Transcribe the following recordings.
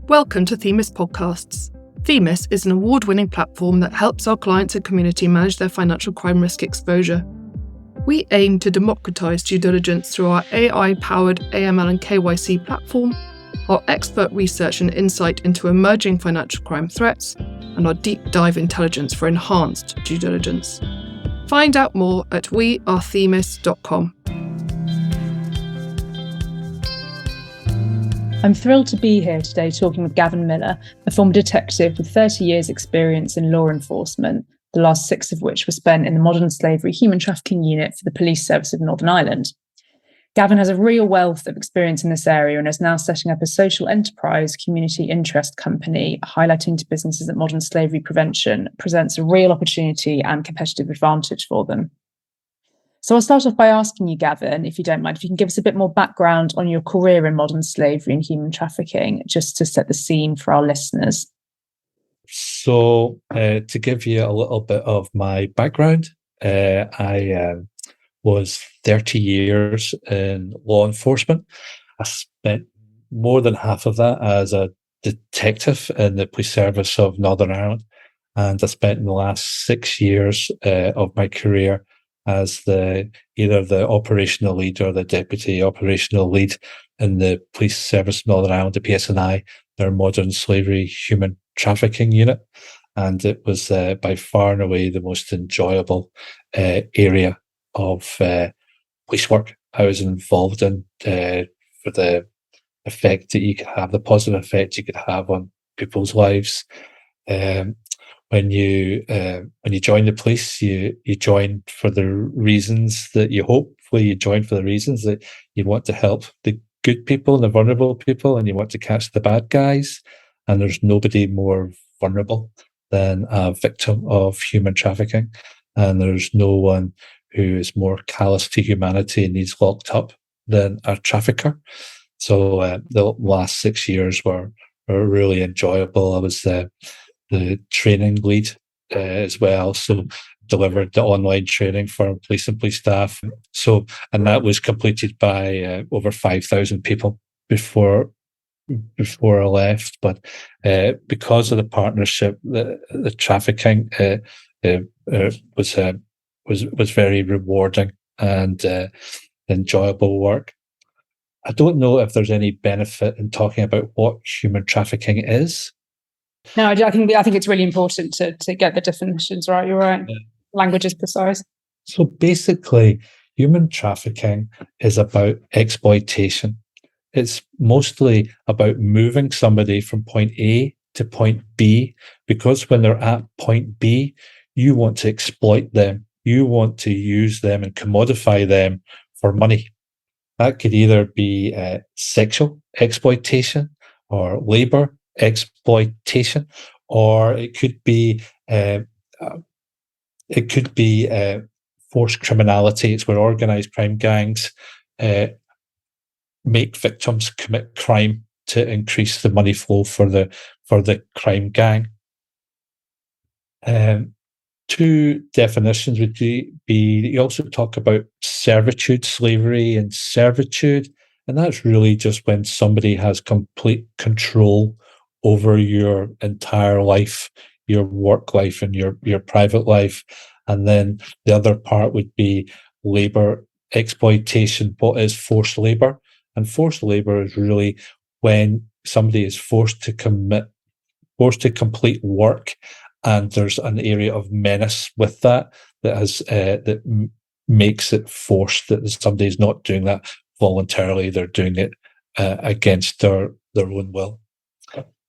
Welcome to Themis Podcasts. Themis is an award-winning platform that helps our clients and community manage their financial crime risk exposure. We aim to democratise due diligence through our AI-powered AML and KYC platform, our expert research and insight into emerging financial crime threats, and our deep dive intelligence for enhanced due diligence. Find out more at wearethemis.com. I'm thrilled to be here today talking with Gavin Miller, a former detective with 30 years' experience in law enforcement, the last 6 of which were spent in the Modern Slavery Human Trafficking Unit for the Police Service of Northern Ireland. Gavin has a real wealth of experience in this area and is now setting up a social enterprise community interest company, highlighting to businesses that modern slavery prevention presents a real opportunity and competitive advantage for them. So I'll start off by asking you, Gavin, if you don't mind, if you can give us a bit more background on your career in modern slavery and human trafficking, just to set the scene for our listeners. So to give you a little bit of my background, I was 30 years in law enforcement. I spent more than half of that as a detective in the Police Service of Northern Ireland. And I spent the last 6 years of my career as either the operational lead or the deputy operational lead in the Police Service of Northern Ireland, the PSNI, their Modern Slavery Human Trafficking Unit. And it was by far and away the most enjoyable area of police work I was involved in for the effect that you could have, the positive effect you could have on people's lives. When you join the police, you join for the reasons that you join for the reasons that you want to help the good people and the vulnerable people, and you want to catch the bad guys. And there's nobody more vulnerable than a victim of human trafficking, and there's no one who is more callous to humanity and needs locked up than a trafficker. So the last 6 years were really enjoyable. I was the training lead as well, so delivered the online training for police and police staff. And that was completed by over 5,000 people before I left. But because of the partnership, the trafficking was very rewarding and enjoyable work. I don't know if there's any benefit in talking about what human trafficking is. No, I think it's really important to get the definitions right. You're right. Yeah. Language is precise. So basically, human trafficking is about exploitation. It's mostly about moving somebody from point A to point B, because when they're at point B, you want to exploit them. You want to use them and commodify them for money. That could either be sexual exploitation or labor exploitation, or it could be forced criminality. It's where organized crime gangs make victims commit crime to increase the money flow for the crime gang. Two definitions would be, you also talk about servitude, slavery and servitude, and that's really just when somebody has complete control over your entire life, your work life and your private life. And then the other part would be labor exploitation. What is forced labor? And forced labor is really when somebody is forced to complete work, and there's an area of menace with that makes it forced, that somebody is not doing that voluntarily, they're doing it against their own will.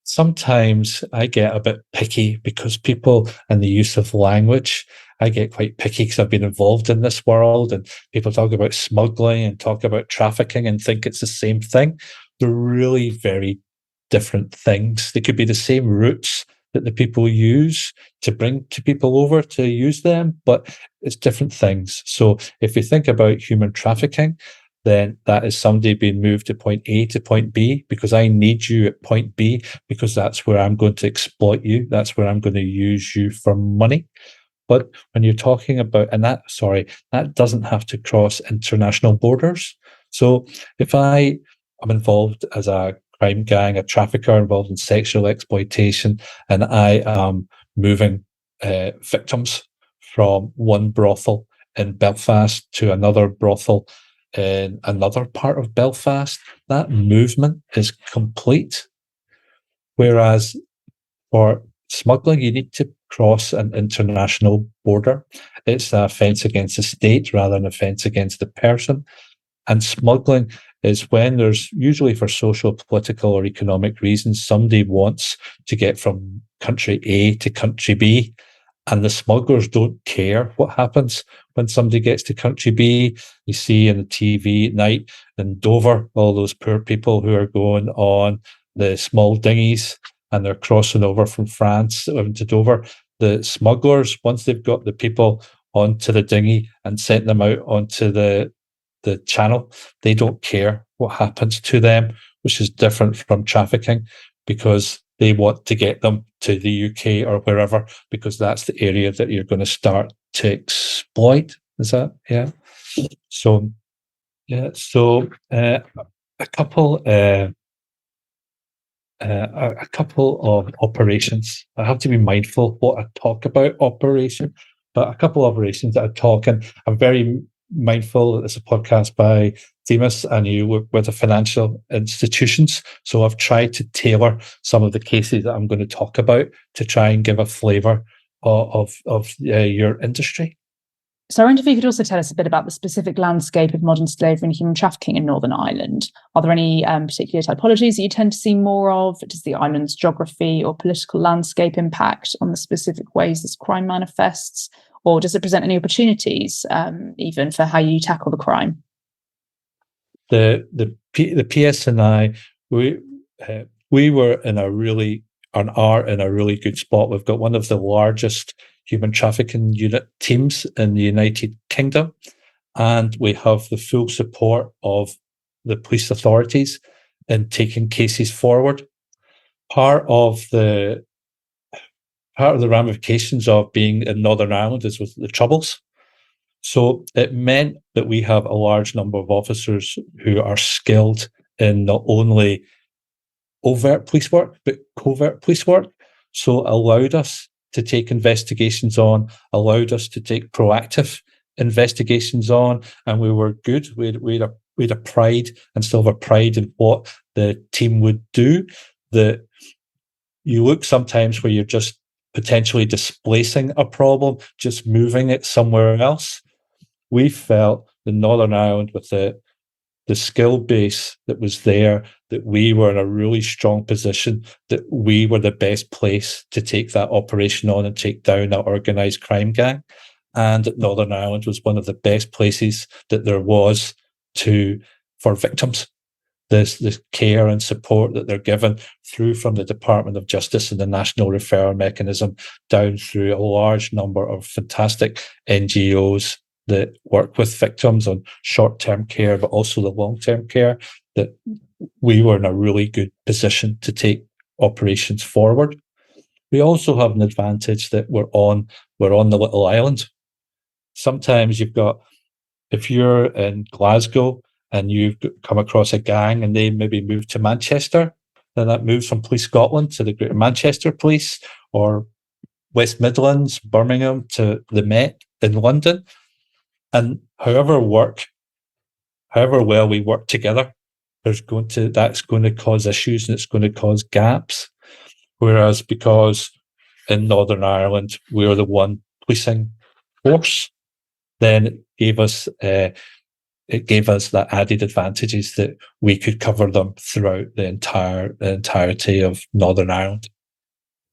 Sometimes I get a bit picky because people and the use of language, I get quite picky because I've been involved in this world, and people talk about smuggling and talk about trafficking and think it's the same thing. They're really very different things. They could be the same routes that the people use to bring to people over to use them, but it's different things. So if you think about human trafficking, then that is somebody being moved to point A to point B because I need you at point B, because that's where I'm going to exploit you. That's where I'm going to use you for money. But when you're talking about, that doesn't have to cross international borders. So if I am involved as a crime gang, a trafficker involved in sexual exploitation, and I am moving victims from one brothel in Belfast to another brothel in another part of Belfast. That movement is complete. Whereas for smuggling, you need to cross an international border. It's an offence against the state rather than an offence against the person. And smuggling is when there's, usually for social, political, or economic reasons, somebody wants to get from country A to country B, and the smugglers don't care what happens when somebody gets to country B. You see in the TV at night in Dover, all those poor people who are going on the small dinghies and they're crossing over from France to Dover. The smugglers, once they've got the people onto the dinghy and sent them out onto the channel, they don't care what happens to them, which is different from trafficking, because they want to get them to the UK or wherever, because that's the area that you're going to start to exploit. Is that, yeah? So, yeah. So a couple of operations. I have to be mindful what I talk about operation, but a couple of operations that I talk, and I'm very mindful that it's a podcast by Themis and you work with the financial institutions. So I've tried to tailor some of the cases that I'm going to talk about to try and give a flavour of your industry. So I wonder if you could also tell us a bit about the specific landscape of modern slavery and human trafficking in Northern Ireland. Are there any particular typologies that you tend to see more of? Does the island's geography or political landscape impact on the specific ways this crime manifests? Or does it present any opportunities, even for how you tackle the crime? The PSNI, we were in a really, and are in a really good spot. We've got one of the largest human trafficking unit teams in the United Kingdom, and we have the full support of the police authorities in taking cases forward. Part of the ramifications of being in Northern Ireland is with the Troubles. So it meant that we have a large number of officers who are skilled in not only overt police work, but covert police work. So allowed us to take investigations on, allowed us to take proactive investigations on, and we were good. We had a pride and still have a pride in what the team would do. That you look sometimes where you're just potentially displacing a problem, just moving it somewhere else. We felt in Northern Ireland, with the skill base that was there, that we were in a really strong position, that we were the best place to take that operation on and take down that organised crime gang. And that Northern Ireland was one of the best places that there was for victims. This care and support that they're given through from the Department of Justice and the National Referral Mechanism down through a large number of fantastic NGOs that work with victims on short-term care, but also the long-term care, that we were in a really good position to take operations forward. We also have an advantage that we're on the little island. Sometimes if you're in Glasgow and you've come across a gang and they maybe move to Manchester, then that moves from Police Scotland to the Greater Manchester Police, or West Midlands, Birmingham to the Met in London. And however well we work together, that's going to cause issues and it's going to cause gaps. Whereas because in Northern Ireland we're the one policing force, then it gave us that added advantages that we could cover them throughout the entirety of Northern Ireland.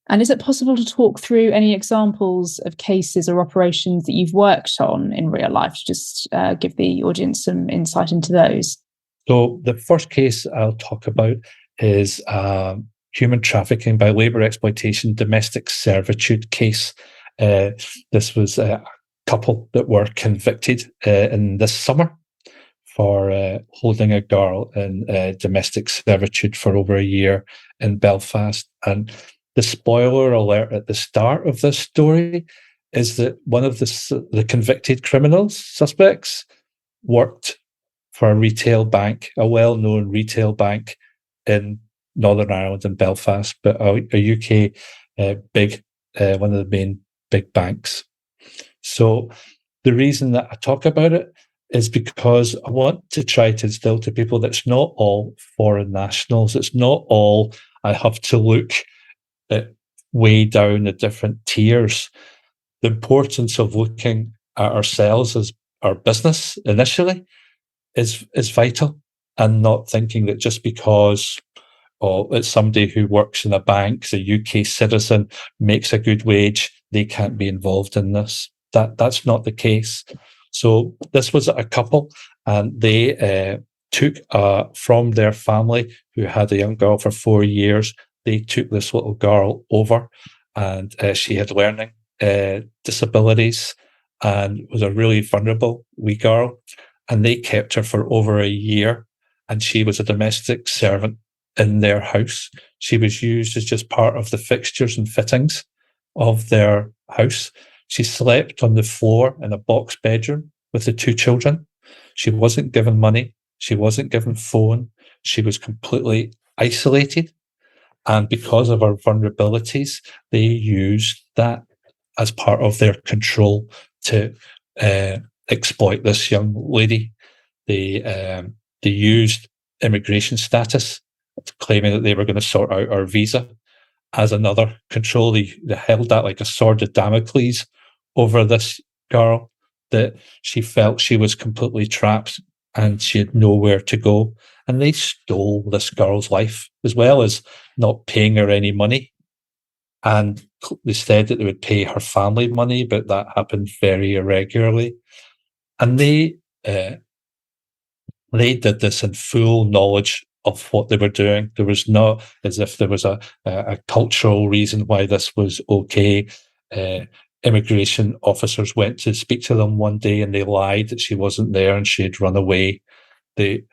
And is it possible to talk through any examples of cases or operations that you've worked on in real life to just give the audience some insight into those? So the first case I'll talk about is human trafficking by labour exploitation, domestic servitude case. This was a couple that were convicted in this summer for holding a girl in domestic servitude for over a year in Belfast. And the spoiler alert at the start of this story is that one of the convicted suspects, worked for a retail bank, a well-known retail bank in Northern Ireland and Belfast, but a UK big, one of the main big banks. So the reason that I talk about it is because I want to try to instill to people that it's not all foreign nationals. It's not all I have to look at way down the different tiers. The importance of looking at ourselves as our business initially is vital, and not thinking that just because it's somebody who works in a bank, is a UK citizen, makes a good wage, they can't be involved in this. That's not the case. So this was a couple, and they took from their family who had a young girl for 4 years. They took this little girl over, and she had learning disabilities and was a really vulnerable wee girl. And they kept her for over a year, and she was a domestic servant in their house. She was used as just part of the fixtures and fittings of their house. She slept on the floor in a box bedroom with the 2 children. She wasn't given money. She wasn't given phone. She was completely isolated. And because of her vulnerabilities, they used that as part of their control to exploit this young lady. They used immigration status, claiming that they were going to sort out our visa, as another control. They held that like a sword of Damocles over this girl, that she felt she was completely trapped and she had nowhere to go. And they stole this girl's life, as well as not paying her any money. And they said that they would pay her family money, but that happened very irregularly. And they did this in full knowledge of what they were doing. There was not as if there was a cultural reason why this was okay. Immigration officers went to speak to them one day, and they lied that she wasn't there and she had run away. They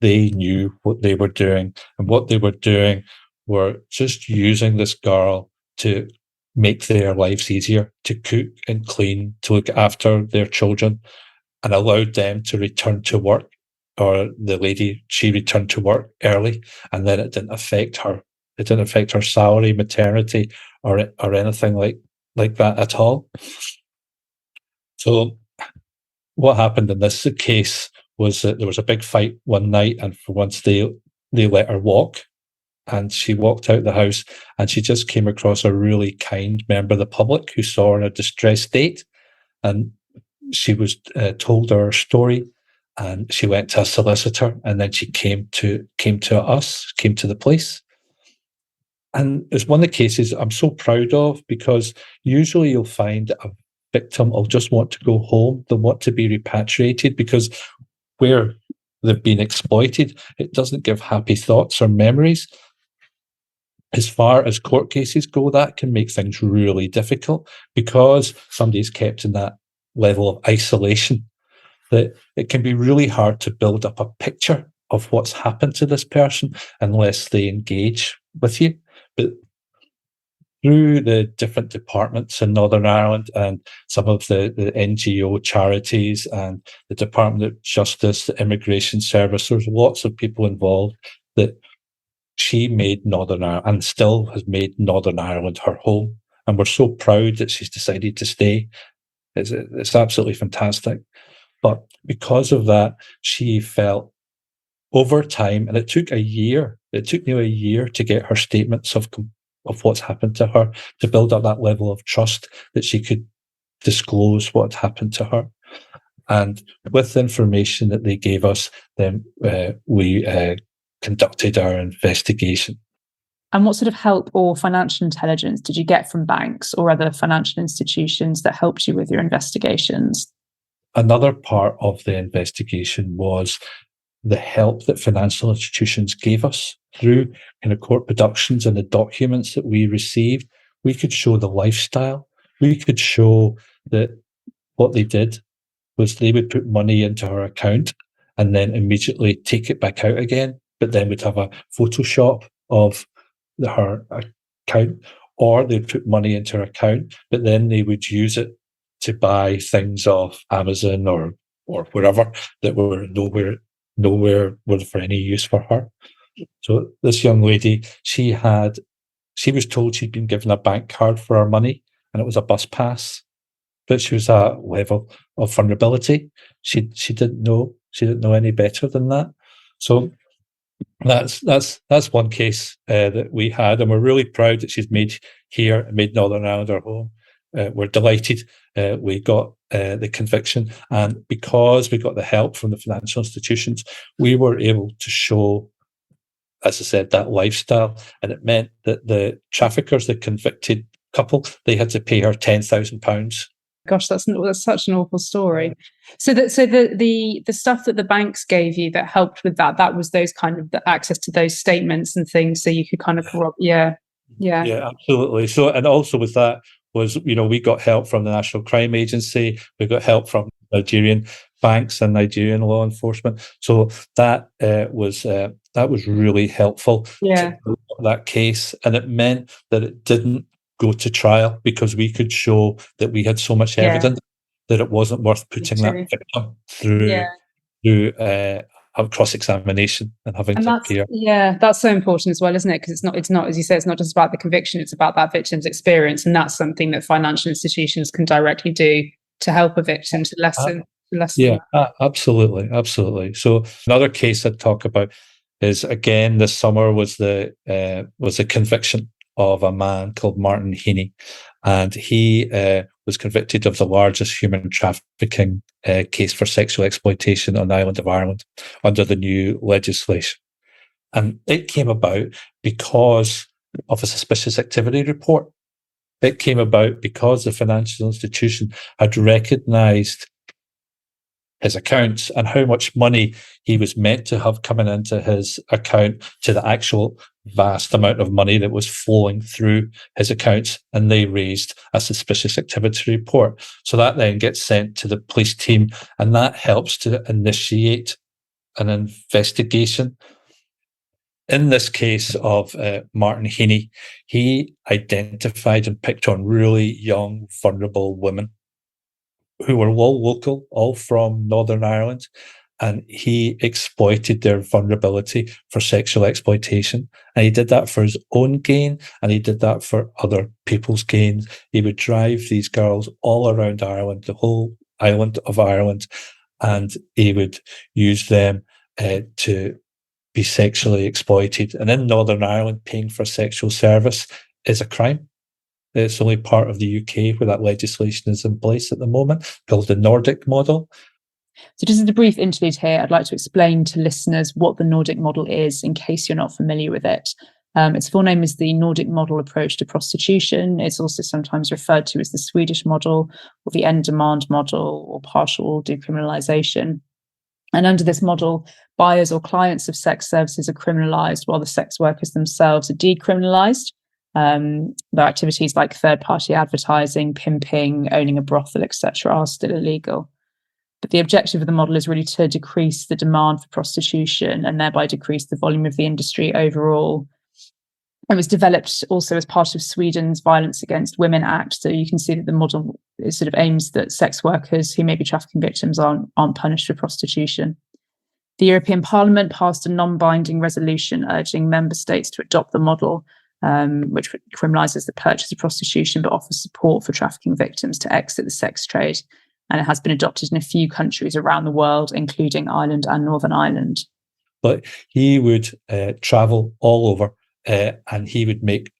knew what they were doing, and what they were doing were just using this girl to make their lives easier, to cook and clean, to look after their children, and allowed them to return to work. Or the lady, she returned to work early, and then it didn't affect her. It didn't affect her salary, maternity, or anything like that at all. So what happened in this case was that there was a big fight one night, and for once they let her walk, and she walked out the house, and she just came across a really kind member of the public who saw her in a distressed state, and she was told her story, and she went to a solicitor, and then she came to the police. And it's one of the cases I'm so proud of, because usually you'll find a victim will just want to go home. They'll want to be repatriated, because where they've been exploited, it doesn't give happy thoughts or memories. As far as court cases go, that can make things really difficult, because somebody's kept in that level of isolation, that it can be really hard to build up a picture of what's happened to this person unless they engage with you. But through the different departments in Northern Ireland and some of the NGO charities and the Department of Justice, the Immigration Service, there's lots of people involved, that she made Northern Ireland, and still has made Northern Ireland, her home. And we're so proud that she's decided to stay. It's absolutely fantastic. But because of that, she felt over time, and it took nearly a year to get her statements of what's happened to her, to build up that level of trust that she could disclose what happened to her. And with the information that they gave us, then we conducted our investigation. And what sort of help or financial intelligence did you get from banks or other financial institutions that helped you with your investigations? Another part of the investigation was the help that financial institutions gave us through kind of court productions and the documents that we received. We could show the lifestyle. We could show that what they did was they would put money into her account and then immediately take it back out again, but then we'd have a Photoshop of her account, or they'd put money into her account, but then they would use it to buy things off Amazon or wherever that were nowhere were for any use for her. So this young lady, she was told she'd been given a bank card for her money, and it was a bus pass, but she was at a level of vulnerability. She didn't know any better than that. So that's one case that we had, and we're really proud that she's made Northern Ireland our home. We're delighted we got the conviction, and because we got the help from the financial institutions, we were able to show, as I said, that lifestyle, and it meant that the traffickers, the convicted couple, they had to pay her £10,000. Gosh, that's such an awful story. So the stuff that the banks gave you that helped with that was those kind of the access to those statements and things, so you could kind of yeah, absolutely. So, and also with that was, we got help from the National Crime Agency, we got help from Nigerian banks and Nigerian law enforcement. So that was really helpful to build up that case, and it meant that it didn't go to trial because we could show that we had so much evidence that it wasn't worth putting that victim through a cross-examination and having to appear. Yeah, that's so important as well, isn't it? Because it's not, as you say, it's not just about the conviction, it's about that victim's experience, and that's something that financial institutions can directly do to help a victim to lessen. Absolutely. So another case I'd talk about is, again, this summer was the conviction of a man called Martin Heaney, and he was convicted of the largest human trafficking case for sexual exploitation on the island of Ireland under the new legislation. And it came about because of a suspicious activity report. It came about because the financial institution had recognised his accounts and how much money he was meant to have coming into his account to the actual vast amount of money that was flowing through his accounts, and they raised a suspicious activity report. So that then gets sent to the police team, and that helps to initiate an investigation. In this case of Martin Heaney, he identified and picked on really young, vulnerable women who were all local, all from Northern Ireland, and he exploited their vulnerability for sexual exploitation. And he did that for his own gain, and he did that for other people's gain. He would drive these girls all around Ireland, the whole island of Ireland, and he would use them to be sexually exploited. And in Northern Ireland, paying for sexual service is a crime. It's only part of the UK where that legislation is in place at the moment, called the Nordic model. So just as a brief interlude here, I'd like to explain to listeners what the Nordic model is in case you're not familiar with it. Its full name is the Nordic Model Approach to Prostitution. It's also sometimes referred to as the Swedish model, or the end demand model, or partial decriminalisation. And under this model, buyers or clients of sex services are criminalised while the sex workers themselves are decriminalised. Their activities like third-party advertising, pimping, owning a brothel, etc., are still illegal. But the objective of the model is really to decrease the demand for prostitution and thereby decrease the volume of the industry overall. It was developed also as part of Sweden's Violence Against Women Act. So you can see that the model sort of aims that sex workers who may be trafficking victims aren't punished for prostitution. The European Parliament passed a non-binding resolution urging member states to adopt the model, which criminalises the purchase of prostitution but offers support for trafficking victims to exit the sex trade. And it has been adopted in a few countries around the world, including Ireland and Northern Ireland. But he would travel all over and he would make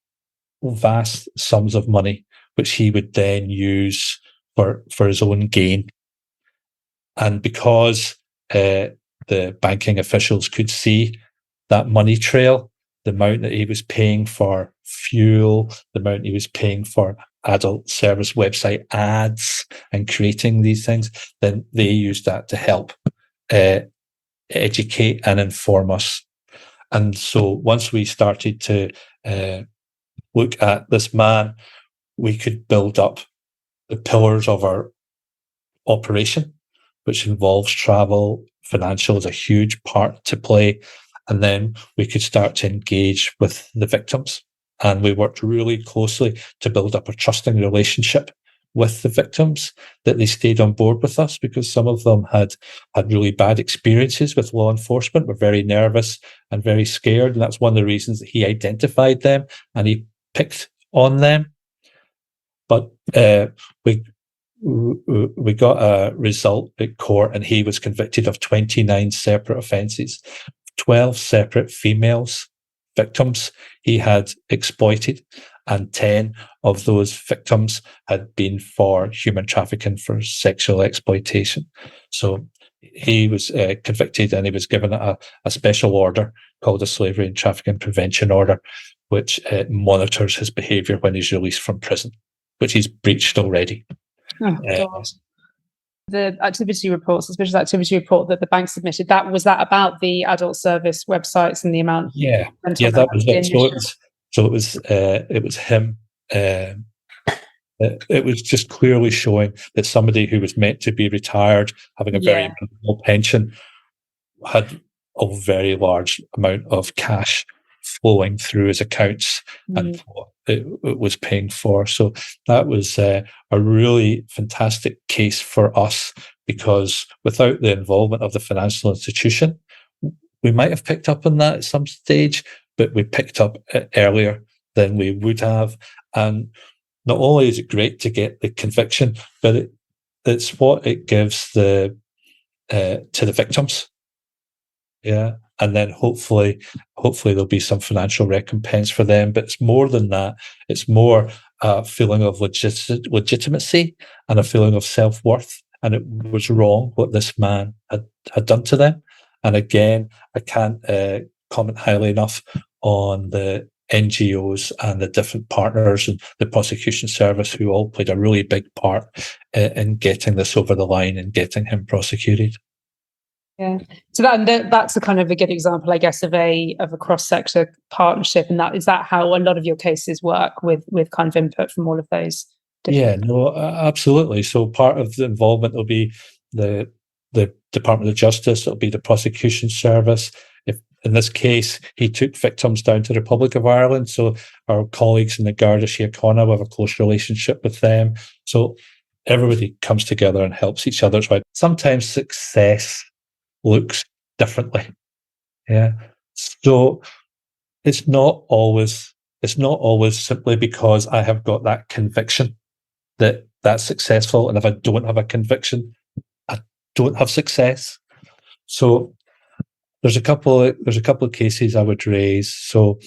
vast sums of money, which he would then use for his own gain. And because the banking officials could see that money trail, the amount that he was paying for fuel, the amount he was paying for adult service website ads and creating these things, then they used that to help educate and inform us. And so once we started to look at this man, we could build up the pillars of our operation, which involves travel. Financial is a huge part to play. And then we could start to engage with the victims. And we worked really closely to build up a trusting relationship with the victims, that they stayed on board with us, because some of them had really bad experiences with law enforcement, were very nervous and very scared. And that's one of the reasons that he identified them and he picked on them. But we got a result at court, and he was convicted of 29 separate offences, 12 separate females, victims he had exploited, and 10 of those victims had been for human trafficking, for sexual exploitation. So he was convicted, and he was given a special order called a Slavery and Trafficking Prevention Order, which monitors his behaviour when he's released from prison, which he's breached already. Oh, God. The activity reports, suspicious activity report that the bank submitted, was that about the adult service websites and the amount? Yeah, that was it. So it was him. It was just clearly showing that somebody who was meant to be retired, having a very minimal pension, had a very large amount of cash flowing through his accounts and what it was paying for. So that was a really fantastic case for us, because without the involvement of the financial institution, we might have picked up on that at some stage, but we picked up it earlier than we would have. And not only is it great to get the conviction, but it's what it gives to the victims. Yeah. And then hopefully there'll be some financial recompense for them. But it's more than that. It's more a feeling of legitimacy and a feeling of self-worth. And it was wrong what this man had done to them. And again, I can't comment highly enough on the NGOs and the different partners and the prosecution service, who all played a really big part in getting this over the line and getting him prosecuted. Yeah, so that's a kind of a good example, I guess, of a cross-sector partnership, and is that how a lot of your cases work, with kind of input from all of those? Yeah, no, absolutely. So part of the involvement will be the Department of Justice. It'll be the prosecution service. If in this case he took victims down to the Republic of Ireland, so our colleagues in the Garda Síochána, we have a close relationship with them. So everybody comes together and helps each other. Right. Sometimes success looks differently. Yeah. So it's not always simply because I have got that conviction that that's successful. And if I don't have a conviction, I don't have success. So there's a couple of cases I would raise. So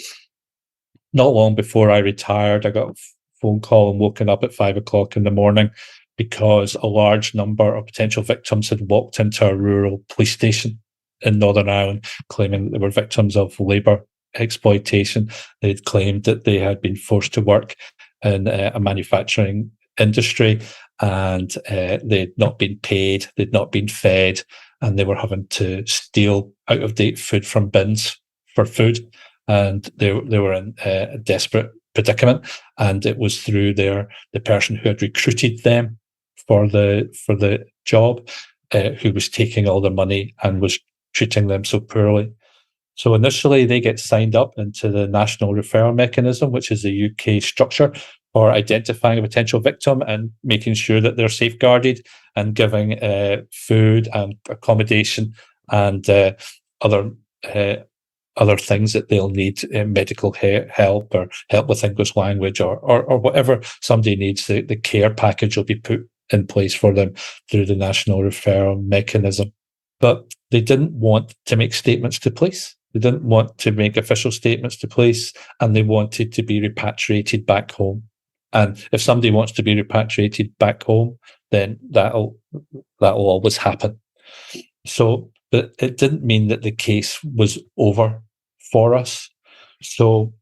not long before I retired, I got a phone call and woken up at 5 o'clock in the morning because a large number of potential victims had walked into a rural police station in Northern Ireland, claiming that they were victims of labour exploitation. They'd claimed that they had been forced to work in a manufacturing industry, and they'd not been paid, they'd not been fed, and they were having to steal out-of-date food from bins for food. And they were in a desperate predicament, and it was through the person who had recruited them for the job, who was taking all their money and was treating them so poorly. So initially they get signed up into the National Referral Mechanism, which is the UK structure for identifying a potential victim and making sure that they're safeguarded and giving food and accommodation and other things that they'll need, medical help or help with English language or whatever somebody needs. The care package will be put in place for them through the National Referral Mechanism. But they didn't want to make statements to police. They didn't want to make official statements to police, and they wanted to be repatriated back home. And if somebody wants to be repatriated back home, then that'll always happen. So, but it didn't mean that the case was over for us. So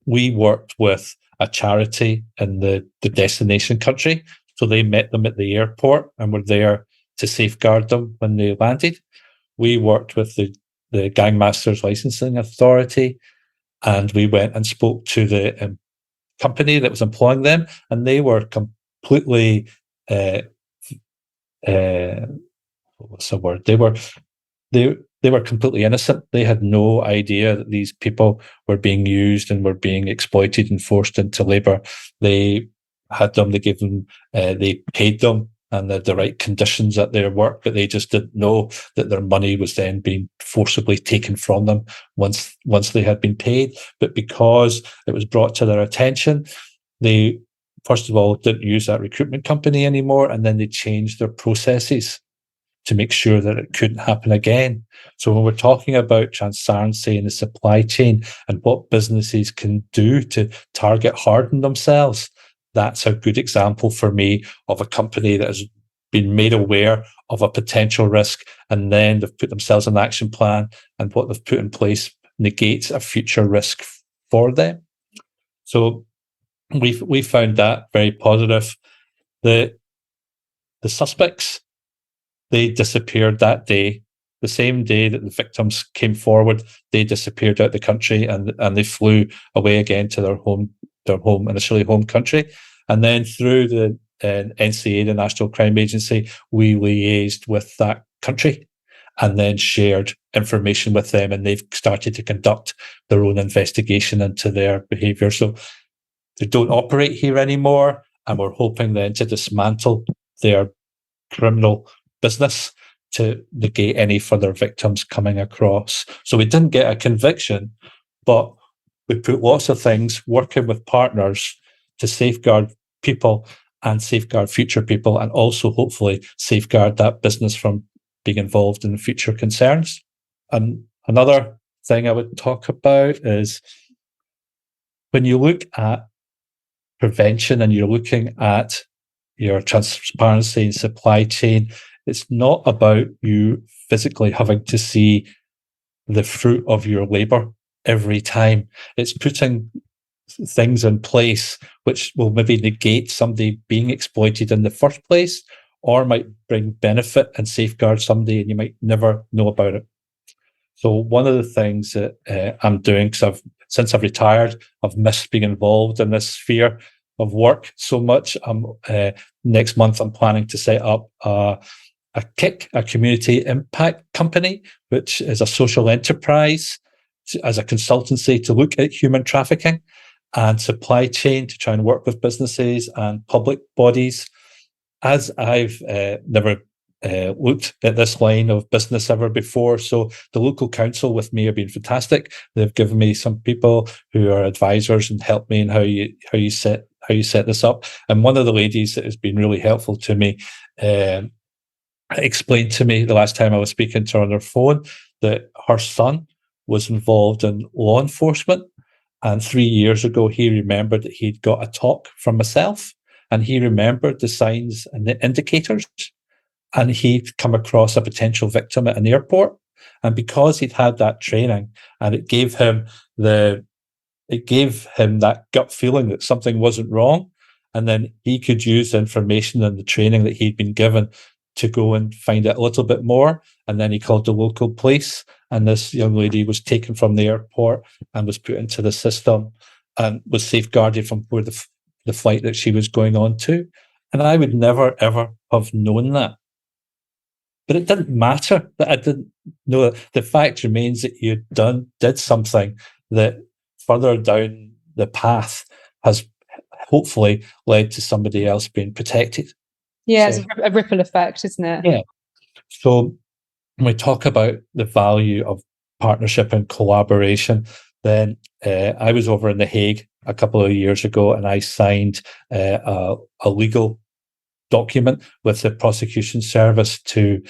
we worked with a charity in the destination country. So they met them at the airport and were there to safeguard them when they landed. We worked with the Gangmasters Licensing Authority, and we went and spoke to the company that was employing them, and they were completely what's the word? They were completely innocent. They had no idea that these people were being used and were being exploited and forced into labour. They had them, they gave them, they paid them and the right conditions at their work, but they just didn't know that their money was then being forcibly taken from them once they had been paid. But because it was brought to their attention, they first of all didn't use that recruitment company anymore, and then they changed their processes to make sure that it couldn't happen again. So when we're talking about transparency in the supply chain and what businesses can do to target harden themselves, that's a good example for me of a company that has been made aware of a potential risk, and then they've put themselves an action plan, and what they've put in place negates a future risk for them. So we found that very positive. The suspects, they disappeared that day. The same day that the victims came forward, they disappeared out the country, and they flew away again to their home initially home country. And then through the NCA, the National Crime Agency, we liaised with that country and then shared information with them, and they've started to conduct their own investigation into their behaviour. So they don't operate here anymore, and we're hoping then to dismantle their criminal business to negate any further victims coming across. So we didn't get a conviction, but we put lots of things working with partners to safeguard people and safeguard future people, and also hopefully safeguard that business from being involved in future concerns. And another thing I would talk about is when you look at prevention and you're looking at your transparency and supply chain, it's not about you physically having to see the fruit of your labor every time. It's putting things in place which will maybe negate somebody being exploited in the first place, or might bring benefit and safeguard somebody and you might never know about it. So one of the things that I'm doing, because since I've retired, I've missed being involved in this sphere of work so much. Next month, I'm planning to set up a KIC, a community impact company, which is a social enterprise as a consultancy to look at human trafficking and supply chain, to try and work with businesses and public bodies. As I've never looked at this line of business ever before, so the local council with me have been fantastic. They've given me some people who are advisors and helped me in how you set this up. And one of the ladies that has been really helpful to me explained to me the last time I was speaking to her on her phone that her son was involved in law enforcement, and 3 years ago he remembered that he'd got a talk from myself, and he remembered the signs and the indicators, and he'd come across a potential victim at an airport. And because he'd had that training, and it gave him that gut feeling that something wasn't wrong, and then he could use the information and the training that he'd been given to go and find out a little bit more. And then he called the local police, and this young lady was taken from the airport and was put into the system and was safeguarded from where the flight that she was going on to. And I would never, ever have known that. But it didn't matter that I didn't know that. The fact remains that you did something that further down the path has hopefully led to somebody else being protected. Yeah, so, it's a ripple effect, isn't it? Yeah. So when we talk about the value of partnership and collaboration, then I was over in The Hague a couple of years ago, and I signed a legal document with the prosecution service to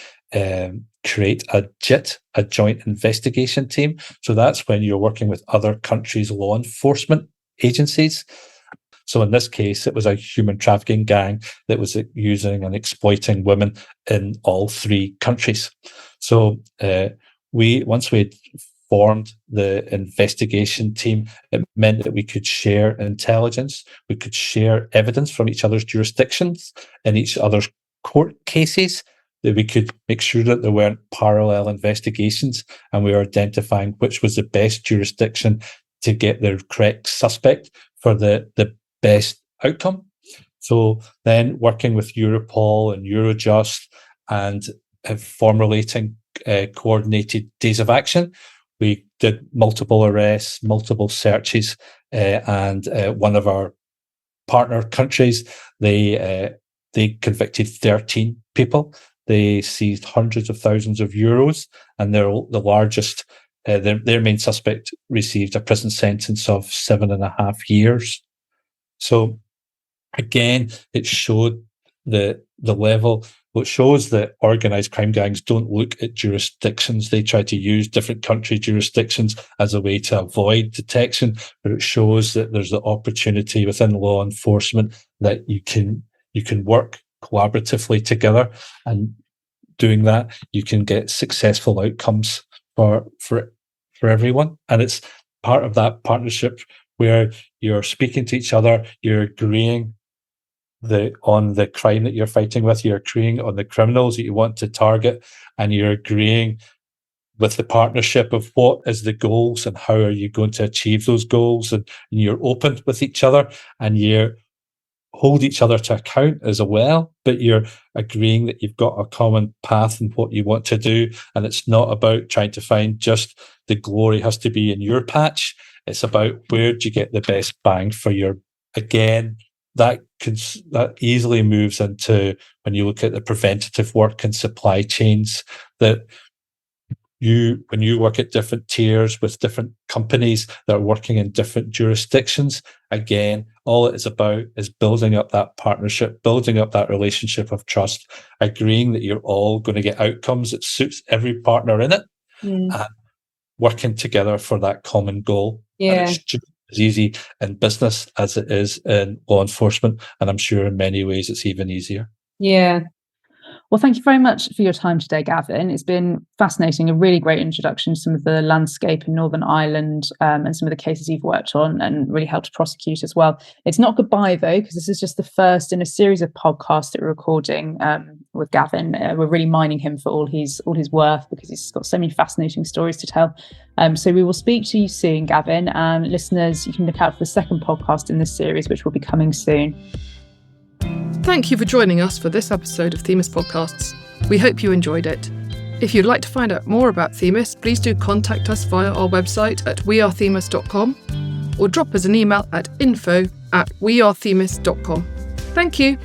create a JIT, a joint investigation team. So that's when you're working with other countries' law enforcement agencies. So in this case, it was a human trafficking gang that was using and exploiting women in all 3 countries. So once we formed the investigation team, it meant that we could share intelligence, we could share evidence from each other's jurisdictions and each other's court cases, that we could make sure that there weren't parallel investigations, and we were identifying which was the best jurisdiction to get the correct suspect for the best outcome. So then working with Europol and Eurojust and formulating coordinated days of action, we did multiple arrests, multiple searches, and one of our partner countries. They convicted 13 people. They seized hundreds of thousands of euros, and they're the largest. Their main suspect received a prison sentence of 7.5 years. So again, it showed the level. What shows that organised crime gangs don't look at jurisdictions. They try to use different country jurisdictions as a way to avoid detection, but it shows that there's the opportunity within law enforcement that you can work collaboratively together, and doing that, you can get successful outcomes for everyone. And it's part of that partnership where you're speaking to each other, you're agreeing on the crime that you're fighting with, you're agreeing on the criminals that you want to target, and you're agreeing with the partnership of what is the goals and how are you going to achieve those goals, and you're open with each other, and you hold each other to account as well, but you're agreeing that you've got a common path and what you want to do, and it's not about trying to find just the glory has to be in your patch. It's about where do you get the best bang for your, again, that easily moves into when you look at the preventative work and supply chains, that when you work at different tiers with different companies that are working in different jurisdictions, again, all it is about is building up that partnership, building up that relationship of trust, agreeing that you're all going to get outcomes that suits every partner in it, and working together for that common goal. Yeah. And it's just as easy in business as it is in law enforcement, and I'm sure in many ways it's even easier. Yeah. Well, thank you very much for your time today, Gavin. It's been fascinating, a really great introduction to some of the landscape in Northern Ireland and some of the cases you've worked on, and really helped to prosecute as well. It's not goodbye, though, because this is just the first in a series of podcasts that we're recording with Gavin. We're really mining him for all his worth, because he's got so many fascinating stories to tell. So we will speak to you soon, Gavin. And listeners, you can look out for the second podcast in this series, which will be coming soon. Thank you for joining us for this episode of Themis Podcasts. We hope you enjoyed it. If you'd like to find out more about Themis, please do contact us via our website at wearethemis.com, or drop us an email at info@wearethemis.com. Thank you.